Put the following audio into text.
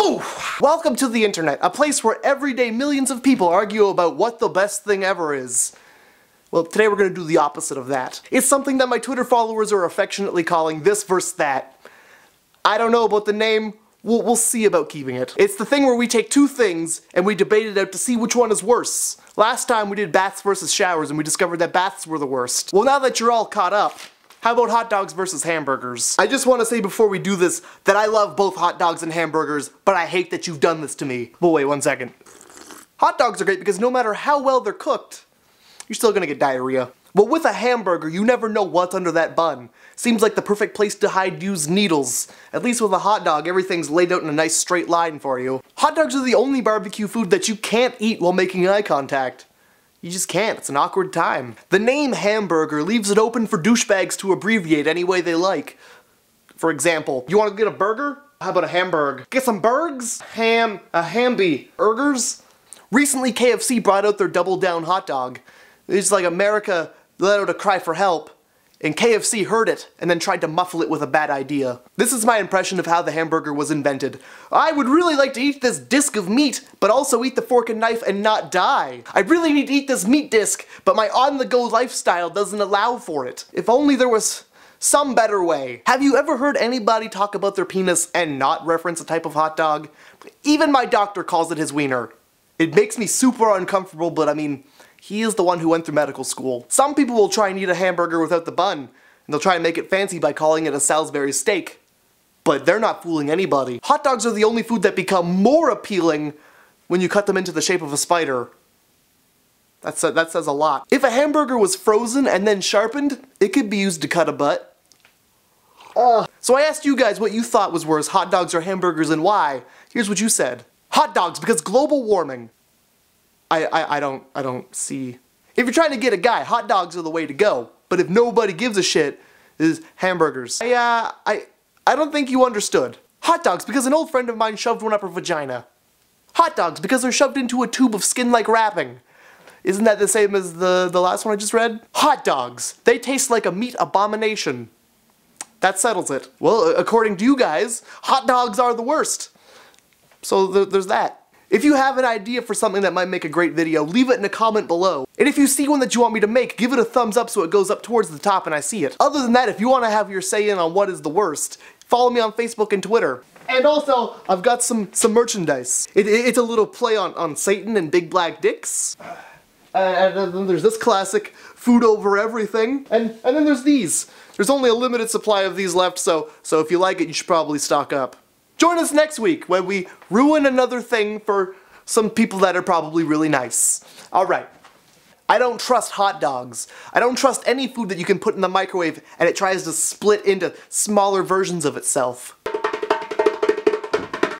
Whew! Welcome to the internet, a place where every day millions of people argue about what the best thing ever is. Well, today we're going to do the opposite of that. It's something that my Twitter followers are affectionately calling this versus that. I don't know about the name, we'll see about keeping it. It's the thing where we take two things and we debate it out to see which one is worse. Last time we did baths versus showers and we discovered that baths were the worst. Well, now that you're all caught up, how about hot dogs versus hamburgers? I just want to say before we do this that I love both hot dogs and hamburgers, but I hate that you've done this to me. But wait 1 second. Hot dogs are great because no matter how well they're cooked, you're still gonna get diarrhea. But with a hamburger, you never know what's under that bun. Seems like the perfect place to hide used needles. At least with a hot dog, everything's laid out in a nice straight line for you. Hot dogs are the only barbecue food that you can't eat while making eye contact. You just can't, it's an awkward time. The name hamburger leaves it open for douchebags to abbreviate any way they like. For example, you want to get a burger? How about a hamburg? Get some burgs? A hamby. Burgers? Recently KFC brought out their double down hot dog. It's like America let out a cry for help, and KFC heard it and then tried to muffle it with a bad idea. This is my impression of how the hamburger was invented. I would really like to eat this disc of meat, but also eat the fork and knife and not die. I really need to eat this meat disc, but my on-the-go lifestyle doesn't allow for it. If only there was some better way. Have you ever heard anybody talk about their penis and not reference a type of hot dog? Even my doctor calls it his wiener. It makes me super uncomfortable, but I mean, he is the one who went through medical school. Some people will try and eat a hamburger without the bun, and they'll try and make it fancy by calling it a Salisbury steak. But they're not fooling anybody. Hot dogs are the only food that become more appealing when you cut them into the shape of a spider. That says a lot. If a hamburger was frozen and then sharpened, it could be used to cut a butt. So I asked you guys what you thought was worse, hot dogs or hamburgers, and why. Here's what you said. Hot dogs because global warming. I don't see. If you're trying to get a guy, hot dogs are the way to go. But if nobody gives a shit, is hamburgers. I don't think you understood. Hot dogs because an old friend of mine shoved one up her vagina. Hot dogs because they're shoved into a tube of skin-like wrapping. Isn't that the same as the last one I just read? Hot dogs. They taste like a meat abomination. That settles it. Well, according to you guys, hot dogs are the worst. So there's that. If you have an idea for something that might make a great video, leave it in a comment below. And if you see one that you want me to make, give it a thumbs up so it goes up towards the top and I see it. Other than that, if you want to have your say in on what is the worst, follow me on Facebook and Twitter. And also, I've got some merchandise. It's a little play on Satan and big black dicks. And then there's this classic, food over everything. And then there's these. There's only a limited supply of these left, so if you like it, you should probably stock up. Join us next week when we ruin another thing for some people that are probably really nice. Alright. I don't trust hot dogs. I don't trust any food that you can put in the microwave and it tries to split into smaller versions of itself.